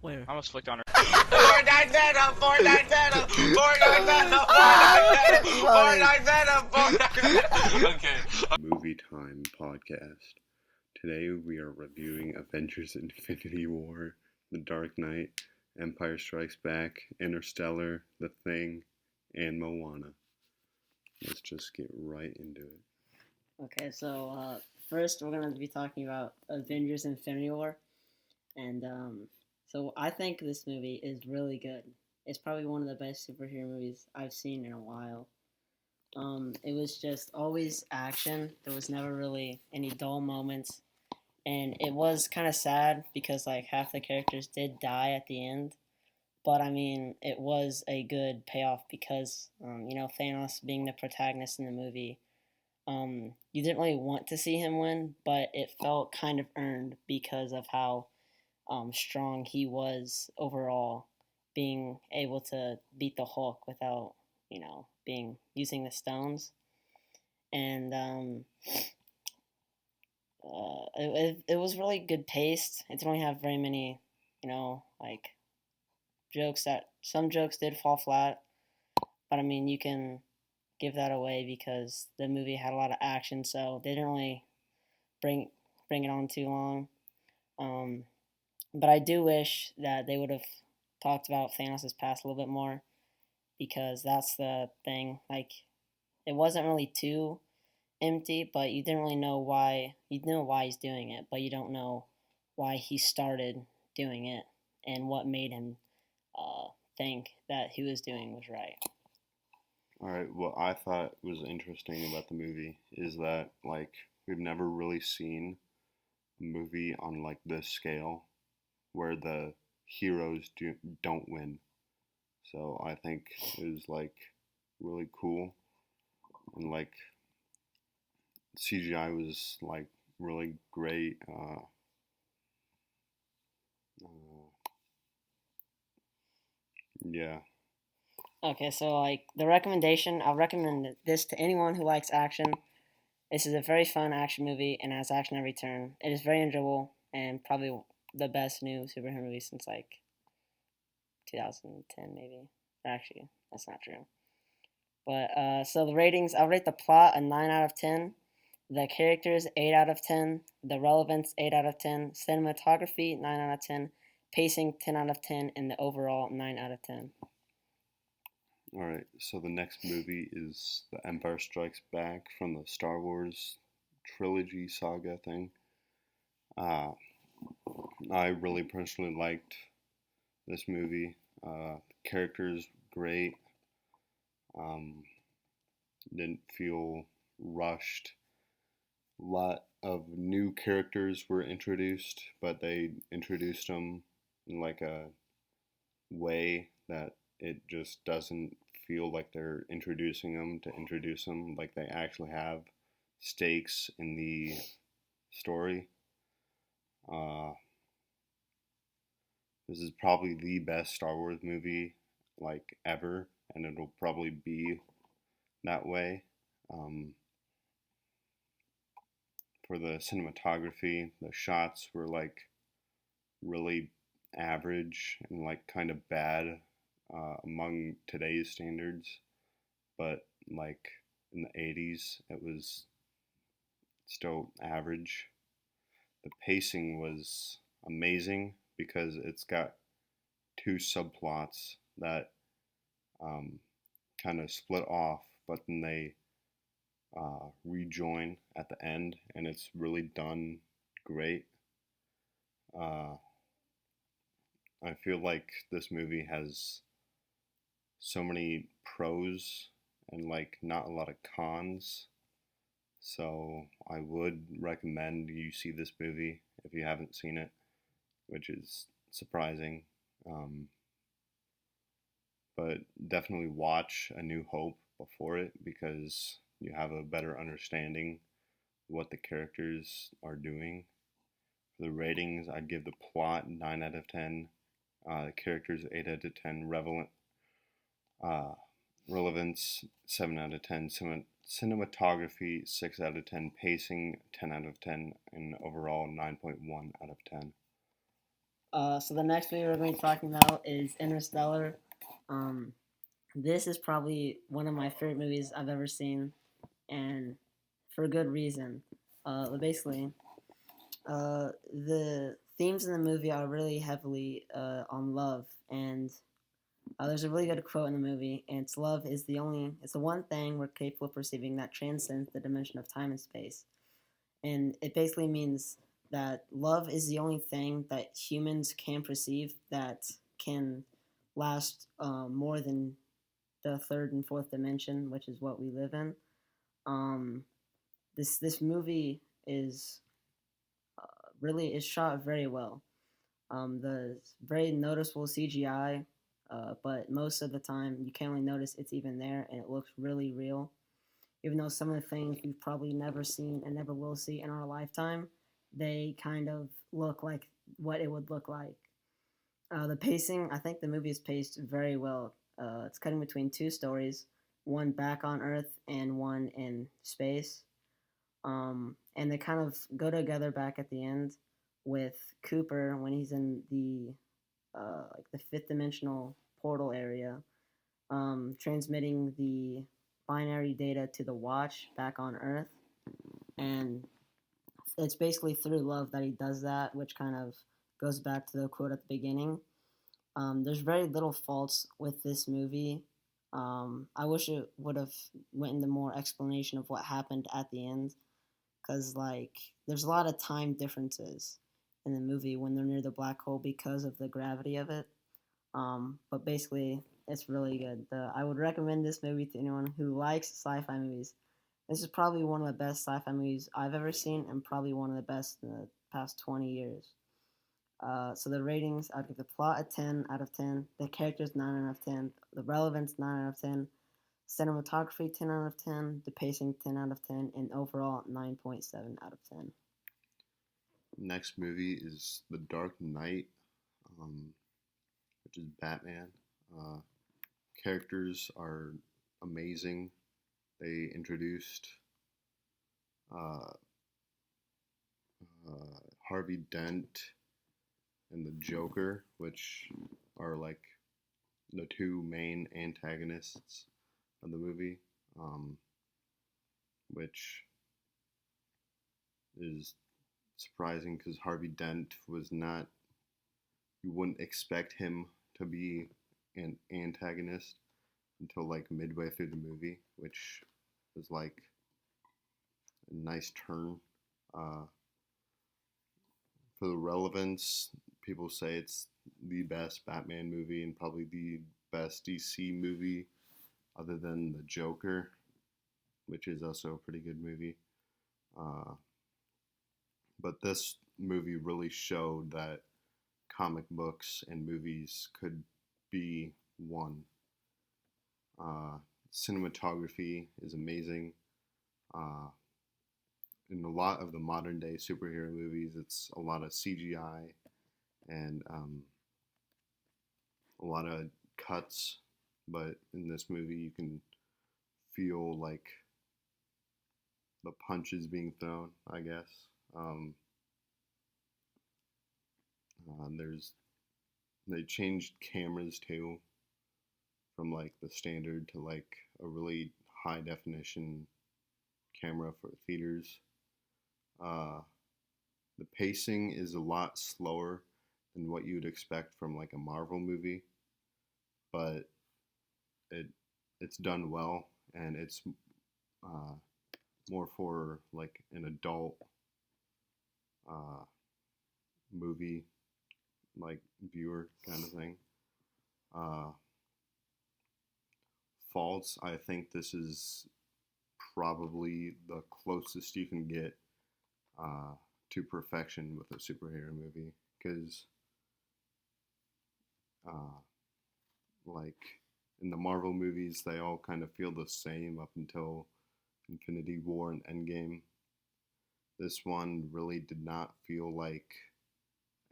Where? I almost flicked on her. Fortnite Venom! Fortnite Venom! Fortnite Venom! Fortnite Venom! Fortnite Venom! Okay. Movie Time podcast. Today we are reviewing Avengers Infinity War, The Dark Knight, Empire Strikes Back, Interstellar, The Thing, and Moana. Let's just get right into it. Okay, so first we're going to be talking about Avengers Infinity War. And so I think this movie is really good. It's probably one of the best superhero movies I've seen in a while. It was just always action. There was never really any dull moments. And it was kind of sad because like half the characters did die at the end. But I mean, it was a good payoff because, Thanos being the protagonist in the movie, you didn't really want to see him win, but it felt kind of earned because of how strong he was overall, being able to beat the Hulk without, using the stones. And it was really good paced. It didn't really have very many, jokes that some jokes did fall flat, but I mean you can give that away because the movie had a lot of action, so they didn't really bring it on too long. But I do wish that they would have talked about Thanos' past a little bit more because that's the thing. Like, it wasn't really too empty, but you didn't really know why. You know why he's doing it, but you don't know why he started doing it and what made him think that he was doing was right. Alright, what I thought was interesting about the movie is that, we've never really seen a movie on, this scale where the heroes don't win. So I think it was, really cool. And, CGI was, really great. Yeah. Okay, so the recommendation, I'll recommend this to anyone who likes action. This is a very fun action movie and has action every turn. It is very enjoyable and probably the best new superhero movie since 2010 maybe. Actually, that's not true. But so the ratings, I'll rate the plot a 9 out of 10. The characters 8 out of 10. The relevance 8 out of 10. Cinematography 9 out of 10. Pacing 10 out of 10, and the overall 9 out of 10. Alright, so the next movie is The Empire Strikes Back from the Star Wars trilogy saga thing. I really personally liked this movie. The characters great. Didn't feel rushed. A lot of new characters were introduced, but they introduced them in a way that it just doesn't feel like they're introducing them to introduce them. Like they actually have stakes in the story. This is probably the best Star Wars movie ever, and it'll probably be that way. For the cinematography, the shots were really average and kind of bad among today's standards, but in the 80s it was still average. The pacing was amazing because it's got two subplots that kind of split off, but then they rejoin at the end, and it's really done great. I feel like this movie has so many pros and not a lot of cons. So I would recommend you see this movie if you haven't seen it, which is surprising. But definitely watch A New Hope before it because you have a better understanding what the characters are doing. For the ratings, I'd give the plot 9 out of 10. The characters 8 out of 10. Relevance 7 out of 10. Cinematography 6 out of 10. Pacing 10 out of 10. And overall 9.1 out of 10. So the next movie we're going to be talking about is Interstellar. Um, this is probably one of my favorite movies I've ever seen, and for good reason. Basically, the themes in the movie are really heavily on love, and there's a really good quote in the movie, and it's love is it's the one thing we're capable of perceiving that transcends the dimension of time and space. And it basically means that love is the only thing that humans can perceive that can last more than the third and fourth dimension, which is what we live in. Um, this movie is really is shot very well. The very noticeable CGI, but most of the time you can't really notice it's even there, and it looks really real. Even though some of the things we've probably never seen and never will see in our lifetime, they kind of look like what it would look like. The pacing, I think the movie is paced very well. It's cutting between two stories, one back on Earth and one in space. And they kind of go together back at the end with Cooper when he's in the like the fifth dimensional portal area, transmitting the binary data to the watch back on Earth, and it's basically through love that he does that, which kind of goes back to the quote at the beginning. There's very little faults with this movie. I wish it would have went into more explanation of what happened at the end, because like there's a lot of time differences in the movie when they're near the black hole because of the gravity of it. But basically, it's really good. I would recommend this movie to anyone who likes sci-fi movies. This is probably one of the best sci-fi movies I've ever seen, and probably one of the best in the past 20 years. So the ratings, I'd give the plot a 10 out of 10, the characters 9 out of 10, the relevance 9 out of 10, cinematography 10 out of 10, the pacing 10 out of 10, and overall 9.7 out of 10. Next movie is The Dark Knight, um, which is Batman. Uh, Characters are amazing. They introduced uh, Harvey Dent and the Joker, which are like the two main antagonists of the movie, um, which is surprising because Harvey Dent was not, you wouldn't expect him to be an antagonist until like midway through the movie, which was like a nice turn. Uh, for the relevance, people say it's the best Batman movie and probably the best DC movie other than The Joker, which is also a pretty good movie. Uh, but this movie really showed that comic books and movies could be one. Uh, Cinematography is amazing. Uh, in a lot of the modern day superhero movies, it's a lot of CGI and a lot of cuts. But in this movie, you can feel like the punches being thrown, I guess. Um, there's they changed cameras too, from like the standard to like a really high definition camera for theaters. Uh, the pacing is a lot slower than what you'd expect from like a Marvel movie, but it it's done well and it's uh, more for like an adult uh, movie like viewer kind of thing. Uh, Faults, I think this is probably the closest you can get uh, to perfection with a superhero movie because uh, like in the Marvel movies, they all kind of feel the same up until Infinity War and Endgame. This one really did not feel like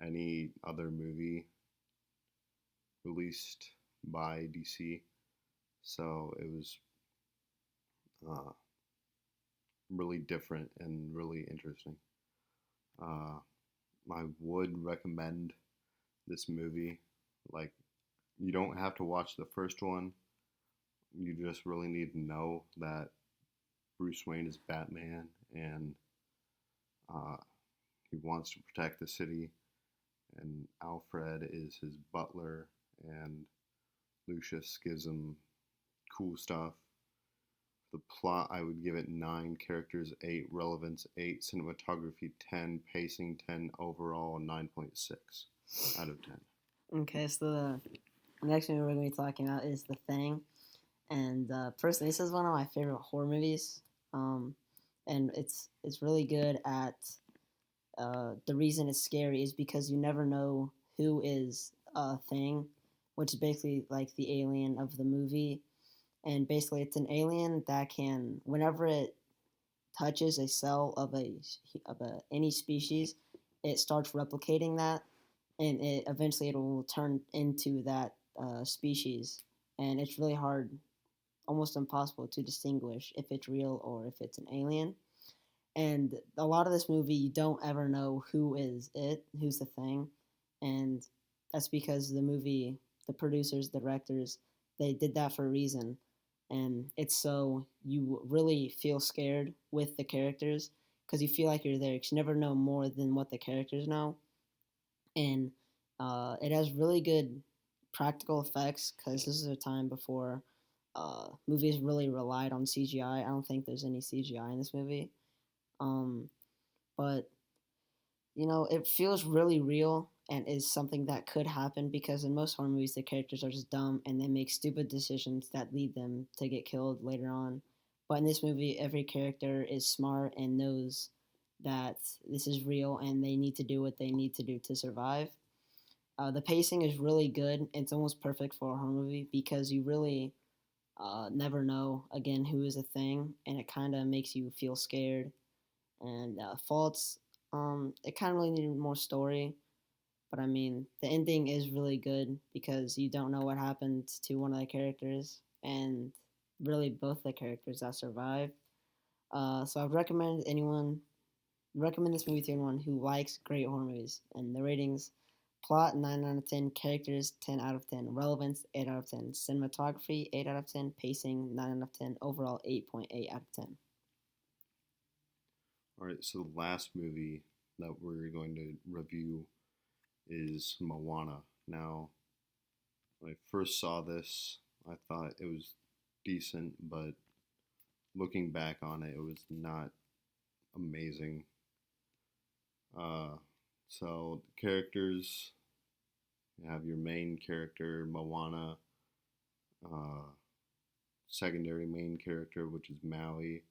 any other movie released by DC, so it was uh, really different and really interesting. Uh, I would recommend this movie. Like, you don't have to watch the first one. You just really need to know that Bruce Wayne is Batman, and uh, he wants to protect the city, and Alfred is his butler, and Lucius gives him cool stuff. The plot, I would give it 9, characters 8, relevance 8, cinematography 10, pacing 10, overall 9.6 out of 10. Okay, so the next movie we're going to be talking about is The Thing. And personally, this is one of my favorite horror movies. And it's really good at the reason it's scary is because you never know who is a thing, which is basically like the alien of the movie. And basically, it's an alien that can, whenever it touches a cell of any species, it starts replicating that, and eventually it will turn into that species. And it's really hard, almost impossible to distinguish if it's real or if it's an alien. And a lot of this movie, you don't ever know who is it, who's the thing, and that's because the movie, the producers, the directors, they did that for a reason, and it's so you really feel scared with the characters because you feel like you're there because you never know more than what the characters know, and it has really good practical effects because this is a time before movies really relied on CGI. I don't think there's any CGI in this movie. Um, but it feels really real and is something that could happen because in most horror movies the characters are just dumb and they make stupid decisions that lead them to get killed later on. But in this movie, every character is smart and knows that this is real and they need to do what they need to do to survive. The pacing is really good. It's almost perfect for a horror movie because you really never know again who is a thing, and it kind of makes you feel scared. And faults, it kind of really needed more story, but I mean the ending is really good because you don't know what happened to one of the characters, and really both the characters that survive. So I would recommend this movie to anyone who likes great horror movies. And the ratings: plot 9 out of 10, characters 10 out of 10, relevance 8 out of 10, cinematography 8 out of 10, pacing 9 out of 10, overall 8.8 out of 10. All right, so the last movie that we're going to review is Moana. Now, when I first saw this, I thought it was decent, but looking back on it, it was not amazing. So the characters, you have your main character, Moana, secondary main character, which is Maui,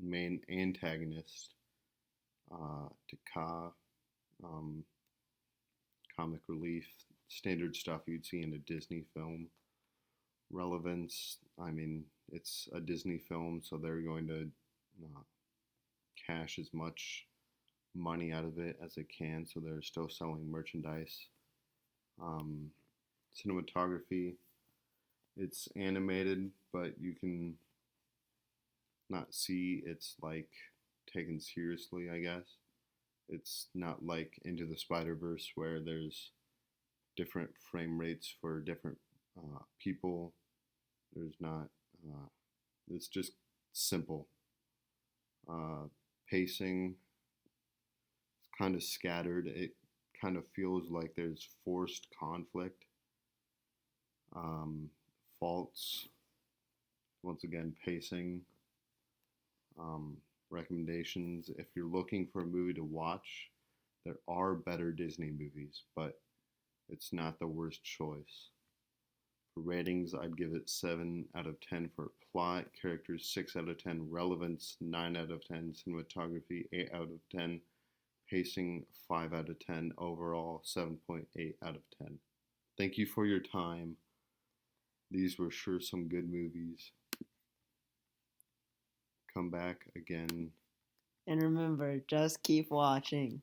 main antagonist, Te Kā, comic relief, standard stuff you'd see in a Disney film. Relevance, I mean, it's a Disney film, so they're going to cash as much money out of it as they can, so they're still selling merchandise. Cinematography, it's animated, but you can not see it's like taken seriously, I guess. It's not like Into the Spider-Verse where there's different frame rates for different people. There's not, it's just simple. Pacing, it's kind of scattered. It kind of feels like there's forced conflict. Faults, once again, pacing. Recommendations: if you're looking for a movie to watch, there are better Disney movies, but it's not the worst choice. For ratings, I'd give it 7 out of 10 for plot, characters 6 out of 10, relevance 9 out of 10, cinematography 8 out of 10, pacing 5 out of 10, overall 7.8 out of 10. Thank you for your time. These were sure some good movies. Come back again. And remember, just keep watching.